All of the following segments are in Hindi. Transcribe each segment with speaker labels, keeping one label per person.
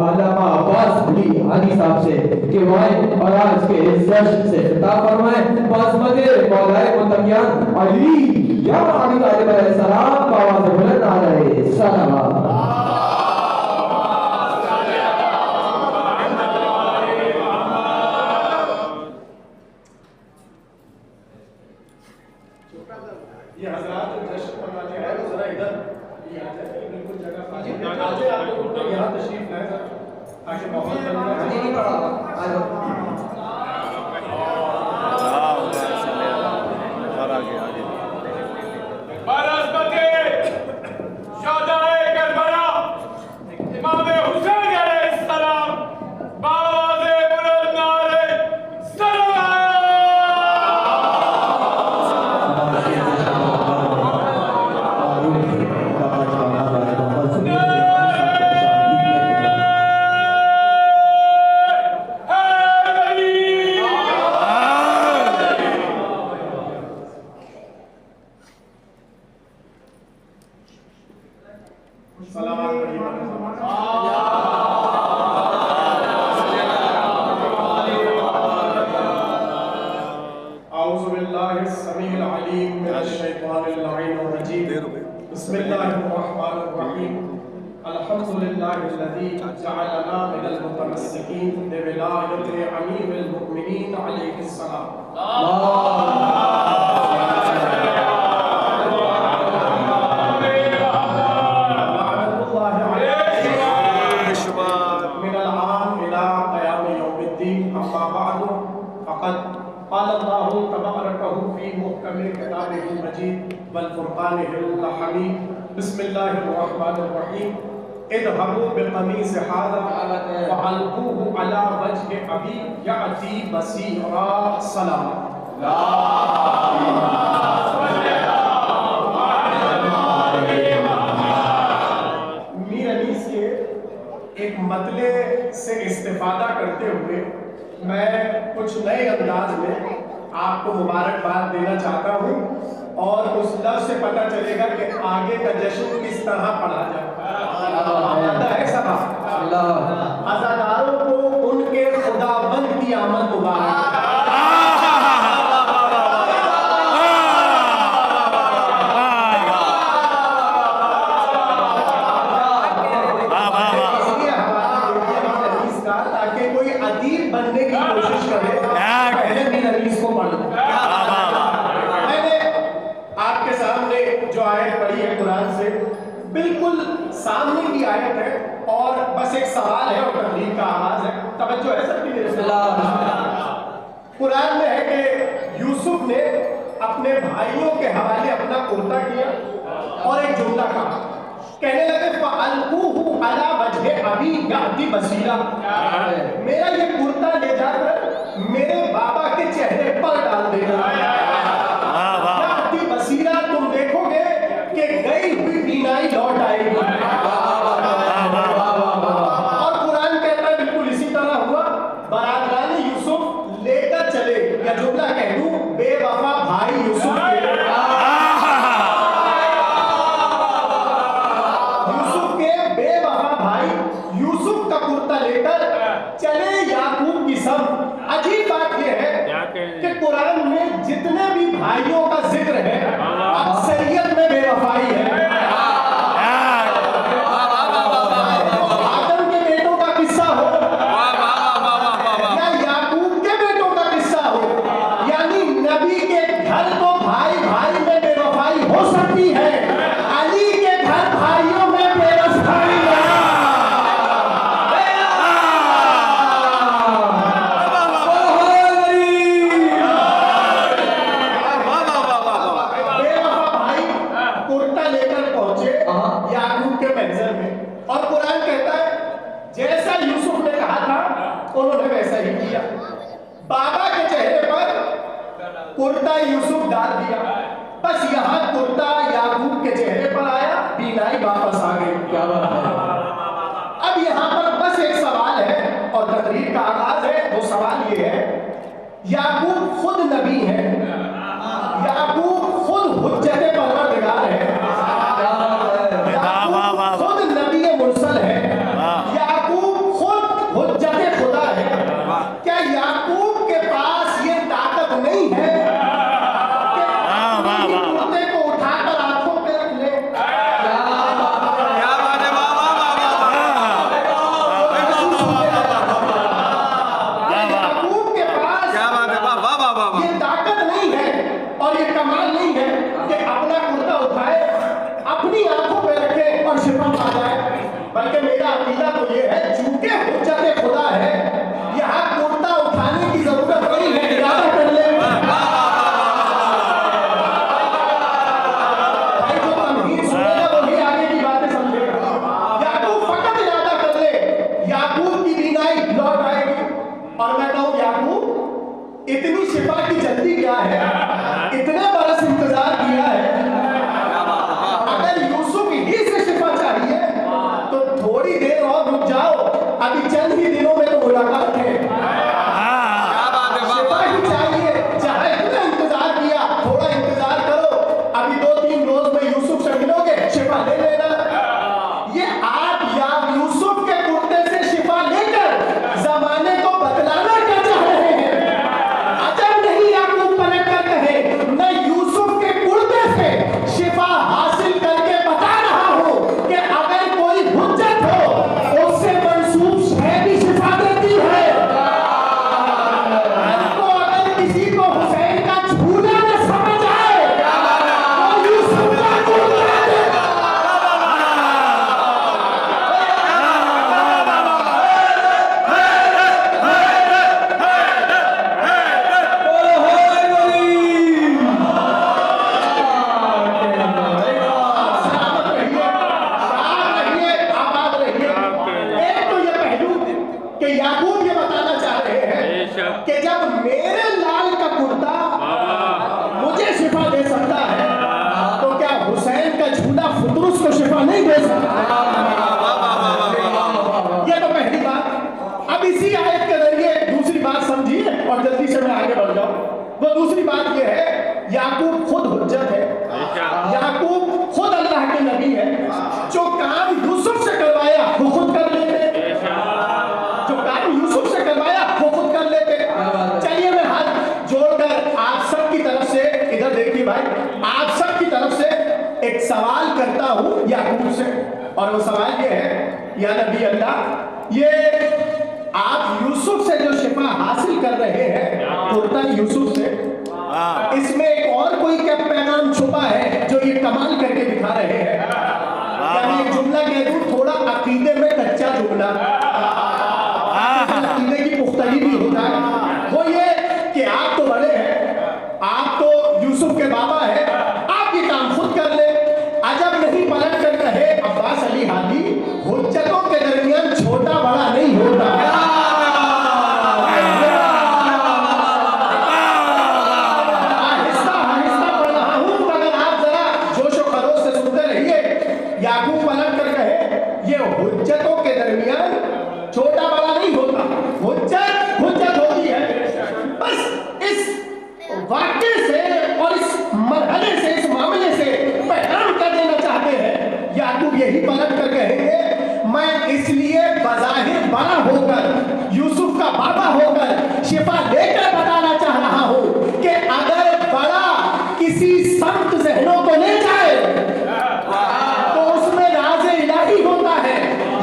Speaker 1: अल्लामा अब्बास बुली हादी साहब से कि वह और आज के इस जश्न से खिताब फरमाए। बासमते मौलाए मुतकियान अली या अली अलैहिस्सलाम का आवाज बुलंद आ रहे सलावत।
Speaker 2: ये हजरात जो जश्न मनाने आए वो जरा इधर ये आ जाए, बिल्कुल जगह आजे आप लोग यहाँ तशरीफ लाए ताकि माहौल नहीं पड़ा। एक मतले से इस्तेफादा करते हुए मैं कुछ नए अंदाज में आपको मुबारकबाद देना चाहता हूँ और उस लफ्ज़ से पता चलेगा कि आगे का जश्न किस तरह पढ़ा जाए है। सब अज़ादारों को उनके खुदाबंद की आमद मुबारक। सामने की आयत है और बस एक सवाल है और तकरीर का आगाज है। तवज्जो है सबकी मेरे से। कुरान में है कि यूसुफ ने अपने भाइयों के हवाले अपना कुर्ता किया और एक जुमला कहा, कहने लगे फ़अल्क़ूहु अला वजहि अबी याती बसीरा, मेरा ये कुर्ता ले जाकर मेरे बाबा के चेहरे पर डाल देना। याती बसीरा, तुम देखोगे कि गई हुई बीनाई लौट आएगी। जितने भी भाइयों का जिक्र है अक्सरियत में बेवफाई है। आदम के बेटों का किस्सा हो या याकूब के बेटों का किस्सा हो, यानी नबी के घर तो भाई भाई में बेवफाई हो सकती है, अली के घर भाइयों में बेवफाई है। उन्होंने वैसा ही किया, बाबा के चेहरे पर कुर्ता यूसुफ डाल दिया, बस यहाँ कुर्ता याकूब के चेहरे पर आया, बीनाई वापस आ गई। क्या बात है। अब यहाँ पर बस एक सवाल है और तकरीर का आगाज है। वो सवाल ये है, याकूब खुद नबी है, याकूब खुद हुज्जत परवरदिगार है, याकूब खुद नबी मुरसल है, याकूब इतनी शिफा की जल्दी क्या है? इतने बरस इंतजार किया है। अगर यूसुफ ही से शिफा चाहिए तो थोड़ी देर और रुक जाओ, अभी चंद ही दिनों में तो मुलाकात है। शिफा ही चाहिए, चाहे इतना इंतजार किया, थोड़ा इंतजार करो, अभी 2-3 रोज में यूसुफ से मिलोगे, शिफा ले लेना। ये आप या यूसुफ के कुर्ते से शिफा लेकर जमाने को बदलाना क्या चाह रहे हैं? अजब नहीं याकूब पलट कर कहे, मैं यूसुफ के कुर्ते से शिफा हासिल करके बता रहा हूं कि अगर कोई हुज्जत हो उससे मंसूब शय भी शिफा देती है। तो अगर किसी को हुसैन का झूला न समझ आए तो यूसुफ का कुर्ता दे। सलामत रहिए, शाद रहिए, आबाद रहिए। एक तो ये पहलू कि याकूब ये बताना चाह रहे हैं कि जब मेरे लाल का कुर्ता मुझे शिफा दे सकता है तो क्या हुसैन का झूला फुतरुस को शिफा नहीं दे सकता? ये तो पहली बात। अब इसी आयत के जरिए दूसरी बात समझिए और जल्दी से मैं आगे बढ़ जाऊं। वो दूसरी बात ये है, याकूब खुद हुज्जत है, याकूब खुद अल्लाह के नबी है। जो काम यूसुफ से करवाया वो खुद कर लेते, जो काम यूसुफ से करवाया वो खुद कर लेते। चलिए मैं हाथ जोड़कर आप सब की तरफ से, इधर देखिए भाई, आप सब की तरफ से एक सवाल करता हूं याकूब से, और वो सवाल ये है, या नबी अल्लाह, ये आप यूसुफ से जो शिफा हासिल कर रहे हैं कुर्ता यूसुफ से, इसमें एक और कोई क्या पैगाम छुपा है जो ये कमाल करके दिखा रहे हैं? यानी एक जुमला कह दूं, थोड़ा अकीदे में कच्चा जुमला, अकीदे की पुख्तगी भी होता है। वो ये कि आप तो बड़े हैं, आप तो यूसुफ के बाबा हैं, आप ये काम खुद कर ले। अजब नहीं पलट कर कहे अब्बास अली हादी, हुज्जतों के दरमियान छोटा बड़ा नहीं होता। याकूब पलट कर कहे, ये हुज्जतों के दरमियान छोटा बड़ा नहीं होता, हुज्जत हुज्जत होती है। बस इस वाक्य से और इस मरहले से, इस मामले से पैगाम क्या देना चाहते हैं? याकूब यही पलट कर कहेंगे, मैं इसलिए बज़ाहिर बड़ा होकर, यूसुफ का बाबा होकर शिफा लेकर बताना चाह रहा हूं कि अगर बड़ा किसी संत जहनों को ले जाए तो उसमें राज़े इलाही होता है।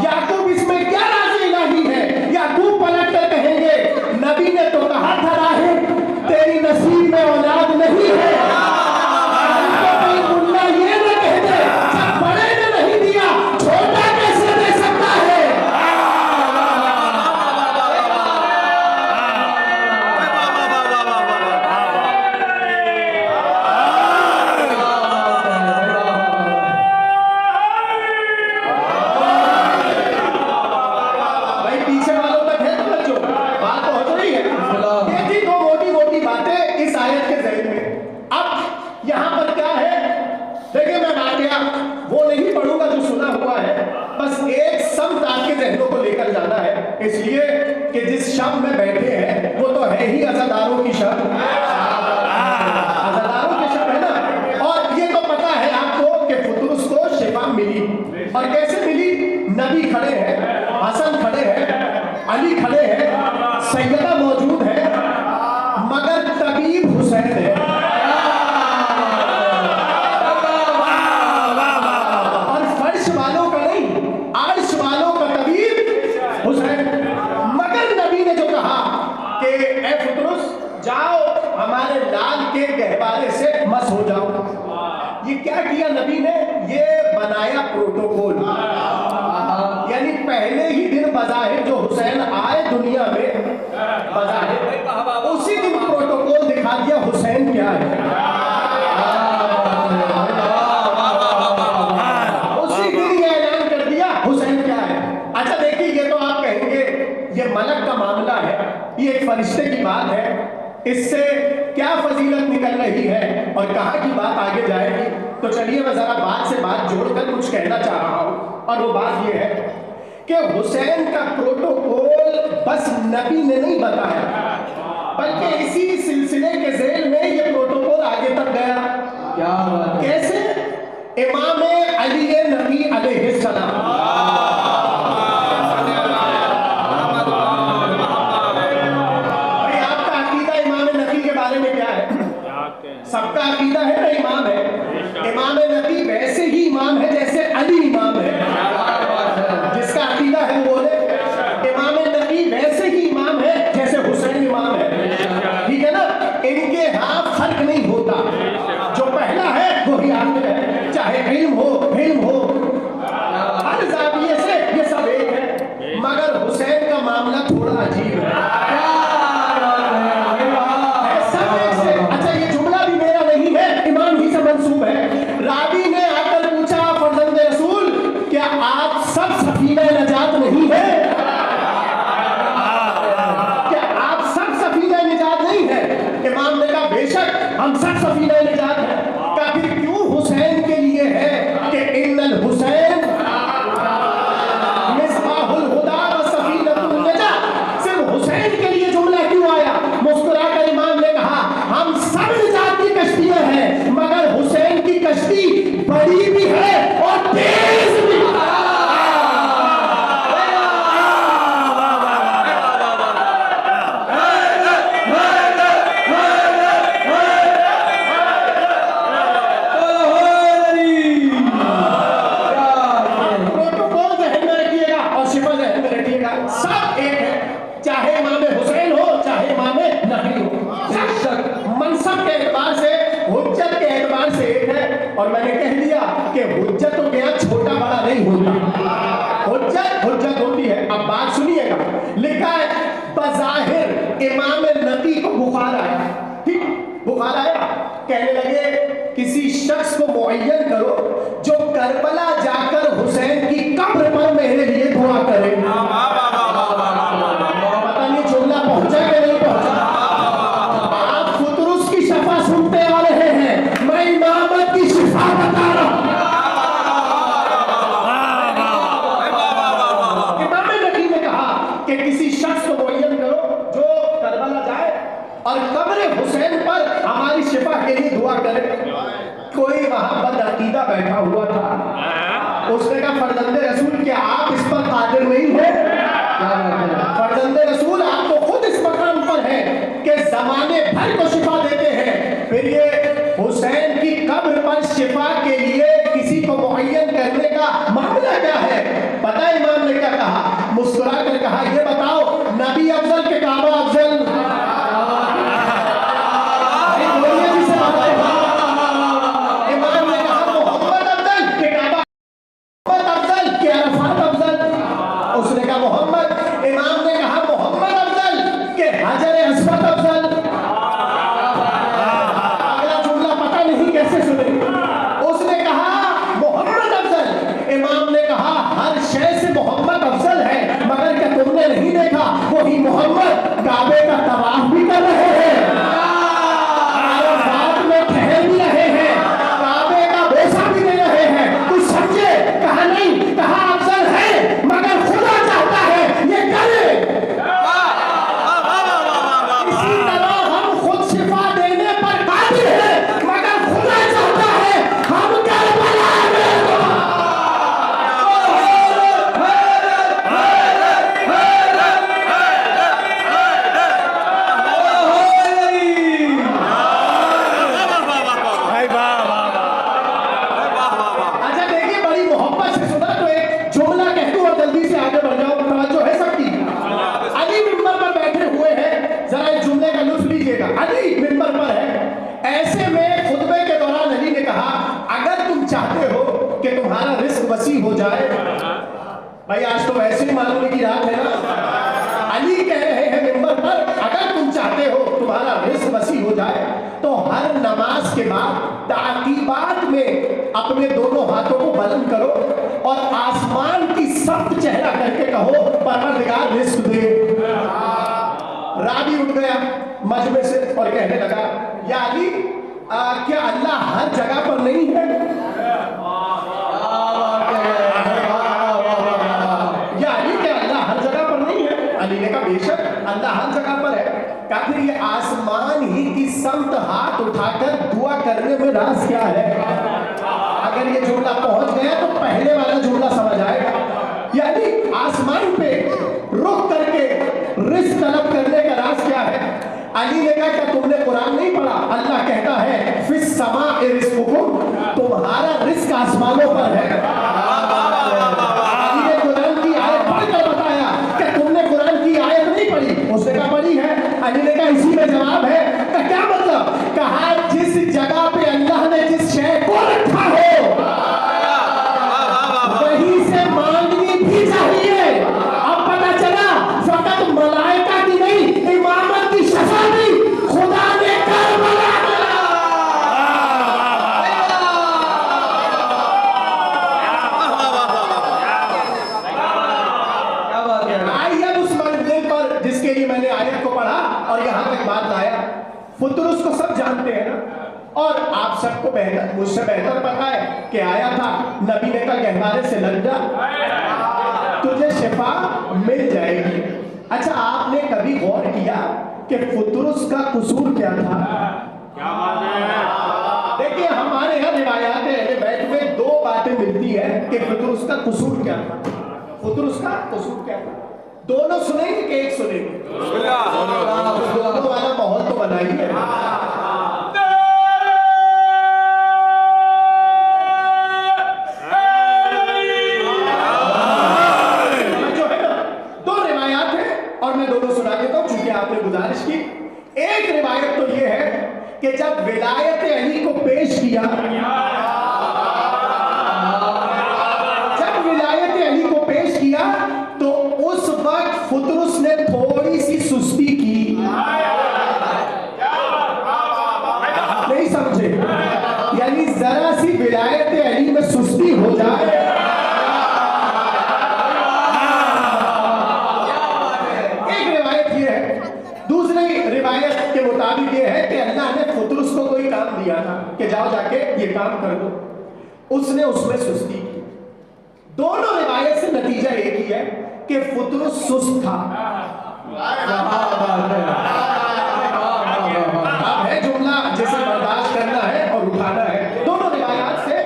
Speaker 2: याकूब इसमें क्या राज़े इलाही है? याकूब पलट कर कहेंगे, नबी ने तो कहा था राहे तेरी नसीब में औलाद नहीं है। तो कोई मुल्ला ये न कह दे, जब बड़े ने नहीं दिया छोटा कैसे दे सकता है? भाई पीछे वालों तक है तवज्जो, बात पहुंच रही है। ये थी दो मोटी मोटी बातें इस आयत के ज़हन में। अब यहाँ पर क्या है, देखिए मैं वाक़या वो नहीं पढ़ूंगा जो सुना हुआ है, बस एक शब्द आपके ज़हनों को लेकर जाना है, इसलिए कि जिस शब्द में बैठे हैं वो तो है ही अज़ादारों की शब्द, अज़ादारों के शब्द है ना। और ये तो पता है आपको कि फुतरुस को शिफा मिली, और कैसे मिली? नबी खड़े हैं, हसन खड़े हैं, अली खड़े हैं, सैयदा मौजूद है, मगर तबीब हुसैन है। और फर्श वालों का नहीं, अर्श वालों का तबीब हुसैन। मगर नबी ने जो कहा कि ए फुतरुस जाओ हमारे लाल के गहवारे से मस हो जाओ, ये क्या किया नबी ने? ये बनाया प्रोटोकॉल। यानी पहले ही दिन बज़ाहिर जो हुसैन आए दुनिया में, बज़ाहिर उसी दिन प्रोटोकॉल दिखा दिया हुसैन क्या है। उसी दिन ये ऐलान कर दिया हुसैन क्या है। अच्छा देखिए, ये तो आप कहेंगे ये मलक का मामला है, ये एक फरिश्ते की बात है, इससे क्या फजीलत निकल रही है और कहाँ की बात आगे जाएगी। तो चलिए मैं जरा बात से बात जोड़कर कुछ कहना चाह रहा हूं, और वो बात ये है कि हुसैन का प्रोटोकॉल बस नबी ने नहीं बताया, बल्कि इसी सिलसिले के जेल में ये प्रोटोकॉल आगे तक गया।
Speaker 1: क्या बात है।
Speaker 2: कैसे? इमाम अली नबी अलैहिस्सलाम, भाई आपका अकीदा इमाम नबी के बारे में क्या है? सबका अकीदा है ना इमाम है। इमाम नबी वैसे ही इमाम है जैसे अली इमाम है। जिसका अकीदा है वो बोले इमाम नबी वैसे ही इमाम है जैसे हुसैन इमाम है। ठीक है ना? इनके यहाँ फर्क नहीं होता, जो पहला है वो ही आखिर है, चाहे इल्म हो हर जाविये से ये सब एक है। मगर हुसैन का मामला थोड़ा अजीब है। सब एक से। अच्छा, ये जुमला भी मेरा नहीं है, इमाम ही से मंसूब है। रावी ने आकर पूछा फर्जंद रसूल, क्या आप सब सफीना नजात नहीं है? क्या आप सब सफीना निजात नहीं है? इमाम ने कहा बेशक हम सब सफीना निजात है। का फिर क्यों हुसैन के लिए है कि इन्नल हुसैन मिसबाहुल हुदा व सफीनतुन नजात? सिर्फ हुसैन के लिए जुमला क्यों आया? मुस्कुराकर इमाम ने कहा हम सब निजात की कश्तियां हैं, मगर हुसैन की कश्ती बड़ी भी है और तेज भी। प्रोटोकॉल जहन में रखिएगा और शिफा जहन में रखिएगा, सब एक है, चाहे इमाम हुसैन हो चाहे इमाम नबी हो। मनसब के एतबार से, हुज्जत के एतबार से एक है। और मैंने कह दिया कि हुज्जत तो क्या छोटा बड़ा नहीं होता, हुज्जत होती है। अब बात सुनिएगा, लिखा है बज़ाहिर इमाम नबी को बुखार आया। ठीक, बुखार आया, कहने लगे किसी शख्स को मुअय्यन करो जो करबला जाकर हुसैन की कब्र पर मेरे लिए दुआ करे। पता नहीं जुमला पहुंचा कि नहीं पहुंचा। आप फुतरुस की शफा सुनते आ रहे हैं, मैं इमामत की शिफा बता रहा हूं। इमाम नबी ने कहा कि किसी शख्स को मुअय्यन करो जो करबला जाए और कब्र हुसैन पर हमारी शिफा के लिए दुआ करे। कोई वहां बदअकीदा बैठा हुआ था, उसने कहा फर्जंदे रसूल क्या आप इस पर कादिर नहीं है? फर्जंदे रसूल आप तो खुद इस मकाम पर हैं कि जमाने भर को शिफा देते हैं, फिर ये हुसैन की कब्र पर शिफा के लिए किसी को मुअय्यन करने का मामला क्या है? पता है इमाम ने क्या कहा? मुस्कुरा कर कहा ये बताओ नबी अफजल के काबा अफजल? उसने कहा मोहम्मद। इमाम ने कहा मोहम्मद अफजल के हजर अस्वद अफजल? अगला जुमला पता नहीं कैसे सुने। उसने कहा मोहम्मद अफजल। इमाम ने कहा हर शय से मोहम्मद अफजल है, मगर क्या तुमने नहीं देखा वही मोहम्मद काबे का तवाफ भी कर रहे हैं, अरफात में ठहर भी रहे हैं, काबे का बोसा भी दे रहे हैं। कुछ समझे? कहा नहीं, कहा अफजल है मगर खुदा चाहता है ये करे। इसी तरह हम खुद शिफा देने पर कादिर हैं, मगर खुदा चाहता है हम करबला में हो। अच्छा देखिए, बड़ी मोहब्बत से सुना तो एक जुमला कह दूं और जल्दी से आगे बढ़ जाओ, तवज्जो है सबकी। अली मिंबर पर बैठे हुए हैं, जरा इस जुमले का लुत्फ लीजिएगा। अली मिंबर पर है, ऐसे में खुतबे के दौरान अली ने कहा अगर तुम चाहते हो कि तुम्हारा रिस्क वसी हो जाए, भाई आज तो वैसे ही मालूम की रात है ना, अली कह रहे हैं मिंबर पर अगर तुम चाहते हो तुम्हारा रिस्क वसी हो जाए तो हर नमाज के बाद ताकीबात में अपने दोनों हाथों को बुलंद करो और आसमान की सख्त चेहरा करके कहो परवरदिगार रिस्क दे। रावी उठ गया, मजमे से और कहने लगा, या अली, क्या अल्लाह हर जगह पर नहीं है? या अली, क्या अल्लाह हर जगह पर नहीं है? अली ने कहा, बेशक अल्लाह हर जगह पर है। कहा, फिर ये आसमान ही की समत हाथ उठाकर दुआ करने में राज क्या है? अगर ये जुमला पहुंच गया तो पहले वाला जुमला समझ आएगा। यानी आसमान पे रुक करके रिस्क तलब करने का राज क्या है? अली ने कहा, क्या तुमने कुरान नहीं पढ़ा? अल्लाह कहता है, फिस समा रिस्कुकुम, तुम्हारा रिस्क आसमानों पर है। अली ने कुरान की आयत पढ़कर बताया कि तुमने कुरान की आयत नहीं पढ़ी। उसने कहा, पढ़ी है। अली ने कहा, इसी में जवाब है। का क्या मतलब? कहा, जिस जगह पे अल्लाह ने जिस शय को रखा हो वहीं से मांगनी भी चाहिए। अब पता चला, फकत मलाइका की नहीं, इमामत की शफा भी खुदा ने करबला में। आइए उस मंजिल पर जिसके लिए मैंने आयत को पढ़ा और यहां तक बात लाया। फुतरुस को सब जानते हैं ना, और आप सबको बेहतर, मुझसे बेहतर पता है कि आया था, नबी ने कहा, गहवारे से लग जा, तुझे शिफा मिल जाएगी। अच्छा, आपने कभी गौर किया कि फुतरुस का कसूर क्या था? देखिए, हमारे यहाँ रिवायात अहले बैत में दो बातें मिलती है कि फुतरुस का कसूर क्या था। फुतरुस का कसूर क्या था? दोनों सुनेंगे कि एक सुनेंगे? दोनों वाला माहौल तो बनाइए। आपने गुजारिश की। एक रिवायत तो यह है कि जब विलायत अली को पेश किया, तो उस वक्त फुतरुस ने थोड़ी सी सुस्ती की। नहीं समझे? यानी जरा सी विलायत अली में सुस्ती हो जाए, रिवायत के मुताबिक ये है कि अल्लाह ने फुतरुस को कोई काम दिया था कि जाओ जाके ये काम कर दो, उसने उसमें सुस्ती की। दोनों रिवायत से नतीजा एक ही है कि फुतरुस सुस्त था। अब है जुमला जिसे बर्दाश्त करना है और उठाना है। दोनों रिवायात से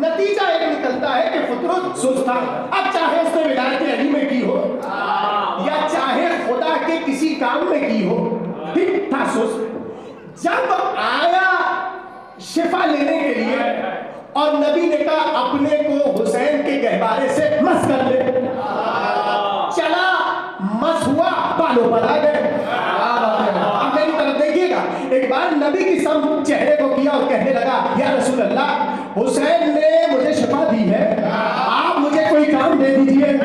Speaker 2: नतीजा एक निकलता है कि फुतरुस सुस्त था। अब चाहे उसने विलायत अली में की हो या चाहे खुदा के किसी काम में की हो, ठीक था सुस्त। जब आया शिफा लेने के लिए और नबी ने कहा, अपने को हुसैन के गहवारे से मस कर ले, चला, मस हुआ, बालों पर आ गए। अब मेरी तरफ देखिएगा, एक बार नबी की सम चेहरे को किया और कहने लगा, या रसूल अल्लाह, हुसैन ने मुझे शिफा दी है, आप मुझे कोई काम दे दीजिए।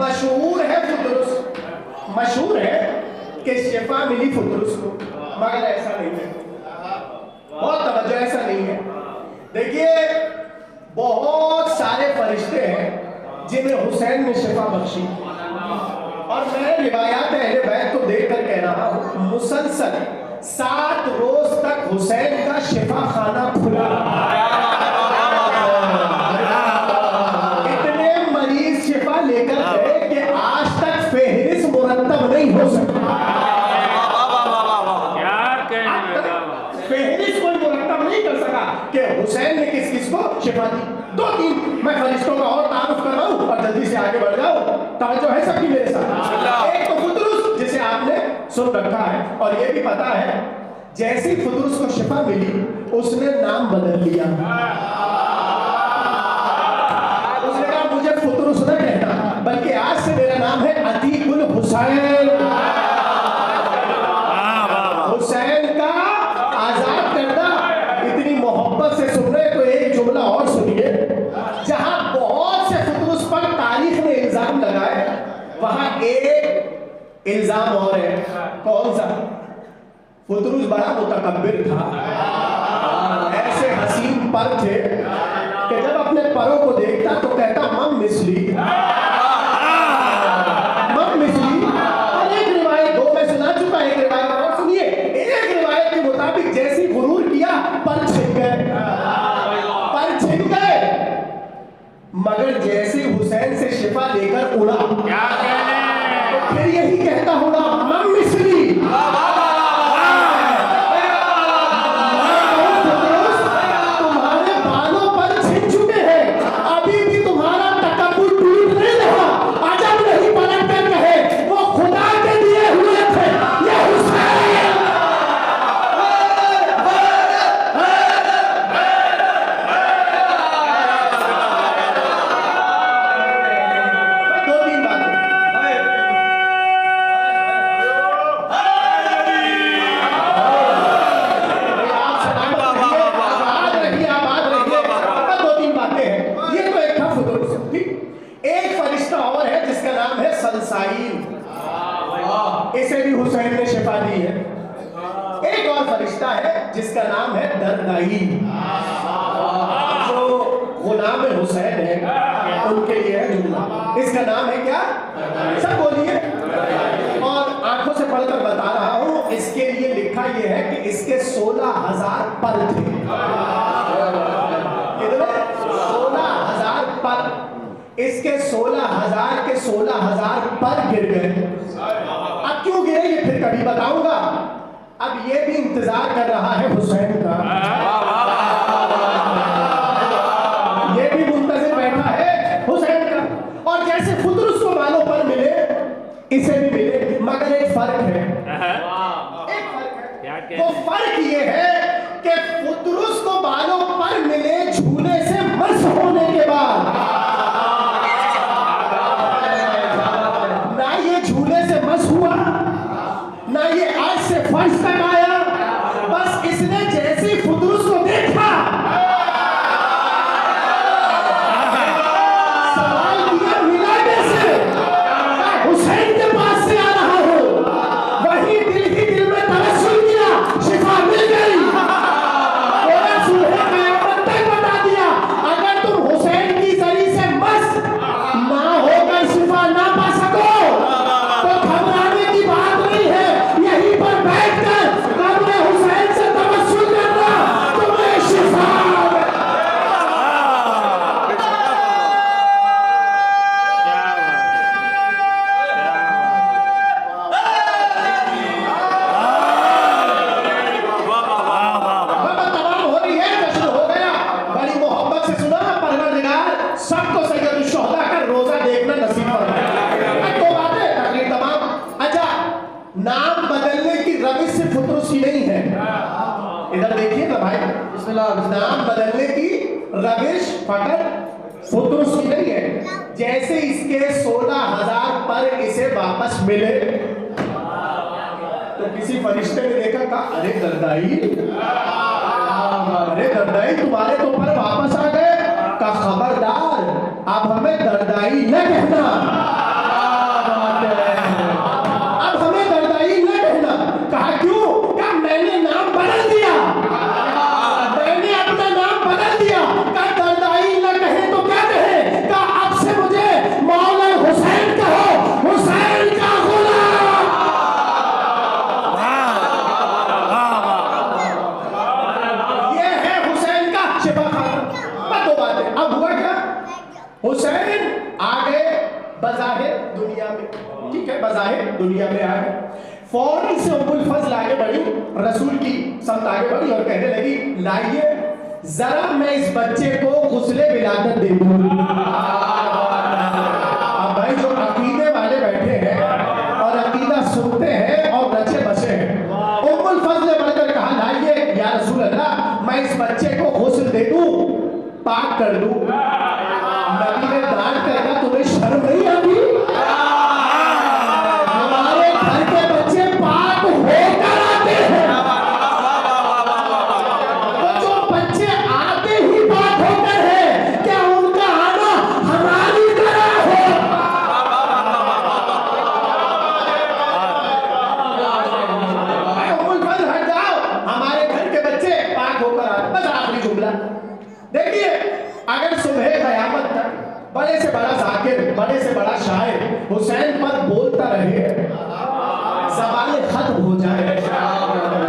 Speaker 2: मशहूर है फुतरुस, मशहूर है कि शिफा मिली फुतरुस को, मगर ऐसा नहीं है। बहुत तवज्जो, ऐसा नहीं है। देखिए बहुत सारे फरिश्ते हैं जिन्हें हुसैन ने शिफा बख्शी, और मैं रिवायात अहले बैत को देखकर कह रहा हूं, मुसलसल 7 रोज तक हुसैन का शिफा खाना खुला। इतने मरीज शिफा लेकर गए कि आज तक फेहरिस्त मुरत्तब नहीं हो सका। फेहरिस्त कोई मुरत्तब नहीं कर सका कि हुसैन ने किस किस को शिफा दी। 2-3 मैं फरिश्तों का और तारुफ कर रहा हूं और जल्दी से आगे बढ़ जाओ, तवज्जो है सबकी मेरे साथ। एक तो फुतरुस जिसे आपने सुन रखा है, और ये भी पता है जैसी फुतरुस को शिफा मिली उसने नाम बदल लिया। उसने कहा मुझे फुतरुस न कहना, बल्कि आज से मेरा नाम है अतीकुल हुसैन। हुसैन का आजाद करना। इतनी मोहब्बत से सुन रहे तो एक जुमला और सुनिए। जहां बहुत से फुतरुस पर तारीख ने इल्जाम लगाए, वहां एक इल्जाम और है। कौन सा? फुतरुस बड़ा मुतकब्बिर था, ऐसे हसीन पर थे कि जब अपने परों को देखता तो कहता मम मिसली, मम मिसली। और एक रिवायत 2 में सुना चुका, एक रिवायत और सुनिए। एक रिवायत के मुताबिक जैसी गुरूर किया पर छिन गए, पर छिन गए, मगर जैसे हुसैन से शिफा लेकर उड़ा तो फिर यही कहता होगा मम मिसली। इसे भी हुसैन ने शिफा दी है। एक और फरिश्ता है जिसका नाम है दरदाई, जो गुलाम हुसैन है उनके लिए है जुमला। इसका नाम है क्या? सब बोलिए। और आंखों से पढ़कर बता रहा हूं, इसके लिए लिखा यह है कि इसके 16,000 पर थे। कितने? 16,000 पर। इसके 16,000 के 16,000 पर गिर गए। अब क्यों गिरे ये फिर कभी बताऊंगा। अब ये भी इंतजार कर रहा है हुसैन का, ये भी मुंतज़िर बैठा है हुसैन का। और जैसे फुतरुस को बालों पर मिले, इसे भी मिले, मगर एक फर्क है। एक फर्क है। वो फर्क ये है कि फुतरुस को बालों पर मिले झूले से मस होने के बाद। ना ये झूले से मस हुआ, ना ये आज से फर्श तक आया, बस इसने जैसी फुतरुस को देखा, सवाल किया मिलाने से, हुसैन के पास से आ रहा हो, वही दिल ही दिल में तवस्सुल किया, शिफा मिल गई। पूरा सुबह क़यामत तक बता दिया, अगर तुम हुसैन की जरी से मस ना होकर शिफा ना पा सको तो घबराने की बात नहीं है। यहीं पर बैठकर कब्र हुसैन से तवस्सुल करना तुम्हें शिफा। तमाम हो रही है, जश्न हो गया, बड़ी मोहब्बत से सुना। परवरदिगार सबको सैयदुल शुहदा का रोजा देखना नसीब फरमाए। दो बातें तकरीर तमाम। अच्छा, नाम बदलने की रविश से फुतरुस की नहीं है। इधर देखिए ना भाई, नाम बदलने की रविश फकत फुतरुस की नहीं है। जैसे इसके 16,000 पर इसे वापस मिले तो किसी फरिश्ते ने देखा, कहा अरे दरदाई, अरे दरदाई तुम्हारे तो पर वापस आ गए। का खबरदार, अब हमें दरदाई न कहना। ठीक है, बज़ाहिर दुनिया में आए। फौरन से उम्मुल फज़ल आगे बढ़ी, रसूल की समत आगे बढ़ी और कहने लगी, लाइए जरा मैं इस बच्चे को गुस्ले विलादत दे दूं। अब भाई जो अकीदे वाले बैठे हैं और अकीदा सुनते हैं और रचे बसे हैं, उम्मुल फज़ल ने बढ़कर कहा, लाइए या रसूल अल्लाह, मैं इस बच्चे को गुस्ल दे दूं, पाक कर दूं। नबी ने डांट कर कहा, तुम्हें शर्म नहीं आती? हमारे घर के बच्चे पाक होकर आते हैं, तो जो बच्चे आते ही पाक होकर है, क्या उनका आना हमारी तरह हो? उम्मुल फज़ल हट जाओ, हमारे घर के बच्चे पाक होकर आते। बस आखिरी जुमला देखिए, अगर सुबह क़यामत तक बड़े से बड़ा ज़ाकिर, बड़े से बड़ा शायर हुसैन पर बोलता रहे, ज़बान खत्म हो जाए,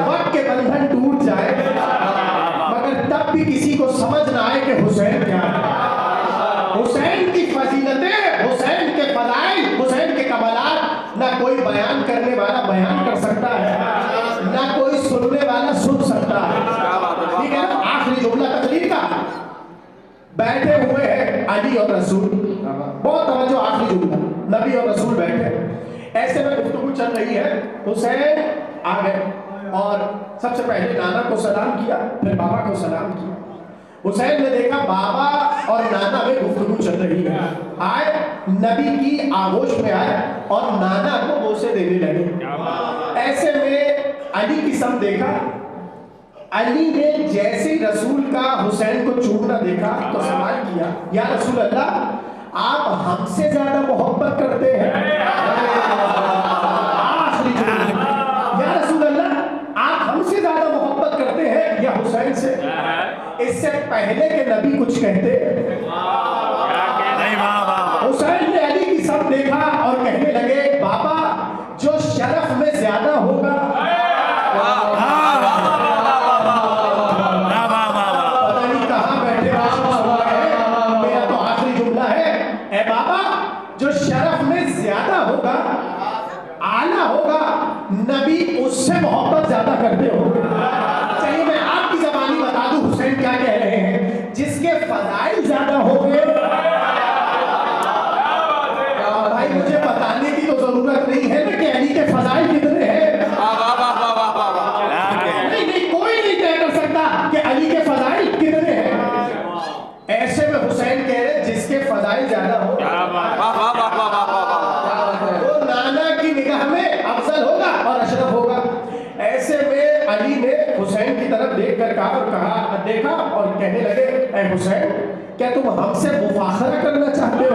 Speaker 2: वक्त के बंधन टूट जाए, मगर तब भी किसी को समझ ना आए कि हुसैन क्या है। हुसैन की फजीलतें, हुसैन के फज़ाइल, हुसैन के कमालात ना कोई बयान करने वाला बयान कर सकता है, ना कोई सुनने वाला सुन सकता है। ठीक है ना? आखिरी जुमला तकरीर का, बैठे हुए हैं अली और रसूल, बहुत तवज्जो, आखिरी जुमला, नबी और रसूल बैठे, ऐसे में गुफ्तगू चल रही है। हुसैन आ गए और सबसे पहले नाना को सलाम किया, फिर बाबा को सलाम किया। हुसैन ने देखा बाबा और नाना में गुफ्तगू चल रही है, आए नबी की आगोश में आए और नाना को बोसे देने लगे। ऐसे में अली की सब देखा, अली ने जैसे ही रसूल का हुसैन को चूमना देखा तो सवाल किया, या रसूल अल्लाह, आप हमसे ज्यादा मोहब्बत करते हैं? आखिरी जुमला, या रसूल अल्लाह, आप हमसे ज्यादा मोहब्बत करते हैं या हुसैन से? इससे पहले के नबी कुछ कहते हुसैन ने अली की सब देखा और कहने लगे, बाबा जो शरफ में ज्यादा होगा, नबी उससे मोहब्बत ज्यादा करते हो। चलिए मैं आपकी ज़बानी बता दूं हुसैन क्या कह रहे हैं, जिसके फज़ाइल ज्यादा होंगे। भाई मुझे बताने की तो जरूरत नहीं है ना कि अली के फज़ाइल कितने हैं। नहीं, कोई नहीं तय कर सकता कि अली के फज़ाइल कितने हैं। ऐसे में हुसैन कह रहे जिसके फज़ाइल ज्यादा हो देखा और कहने लगे, ऐ हुसैन, क्या तुम हमसे मुफाखरा करना चाहते हो?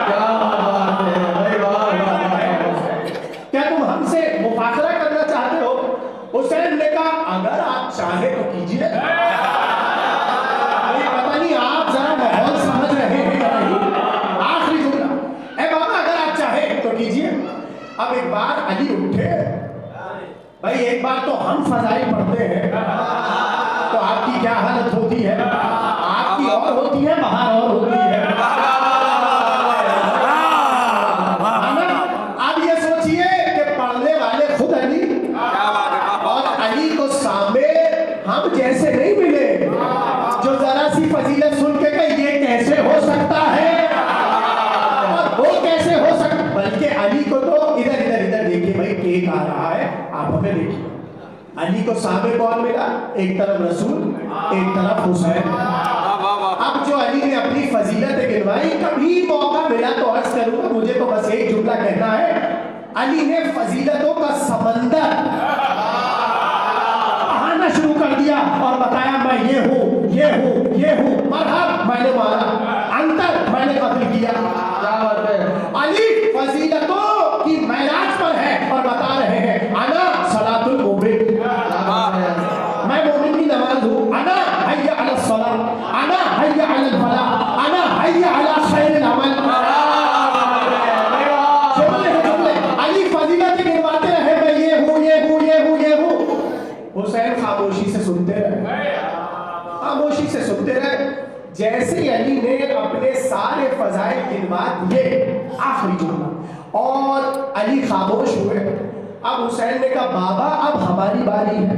Speaker 2: क्या बात है भाई, क्या तुम हमसे मुफाखरा करना चाहते हो? हुसैन ने कहा, अगर आप चाहे तो कीजिए। पता नहीं आप जरा माहौल समझ रहे हैं या नहीं। आखिरी जुमला, ऐ बाबा अगर आप चाहे तो कीजिए। अब एक बार अली उठे, भाई एक बार तो हम फज़ाइल पढ़ते हैं तो आपकी क्या हालत होती है? आपकी और होती है, बाहर और होती है। अब ये सोचिए कि पढ़ने वाले खुद अली और अली को सामने हम जैसे नहीं मिले, जो जरा सी फजीलत सुन के कहे ये कैसे हो सकता है और वो कैसे हो सकता, बल्कि अली को तो इधर इधर इधर देखिए भाई केक आ रहा है, आप हमें देखिए। अली को सामने कौन मिला? एक तरफ रसूल, एक तरफ हुसैन। अब जो अली ने अपनी फजीलत गिनवाई, कभी मौका मिला तो अर्ज करूंगा, मुझे तो बस एक जुमला कहना है, अली ने फजीलतों का समंदर बहाना शुरू कर दिया और बताया, मैं ये हूँ, ये हूँ, ये हूँ, मरहब मैंने मारा, अंतर मैंने कत्ल किया। अली फजीलतों की मैराज पर है और बता रहे हैं, अना सलातुल मोमिन, मैं मोमिन की नमाज हूँ, अना हय्या अला सलाह, अना हय्या अला फलाह, अना हय्या अला खैरिल अमल। जुमले अली फजीलत गिनवाते रहे, मैं ये हूँ, ये हूँ, ये हूँ, ये हूँ। हुसैन खामोशी से सुनते रहे, खामोशी से सुनते रहे। जैसे अली ने अपने सारे फजाइल गिनवा दिए, आखिरी जुमला, और अली खामोश हुए। अब हुसैन ने कहा बाबा अब हमारी बारी है।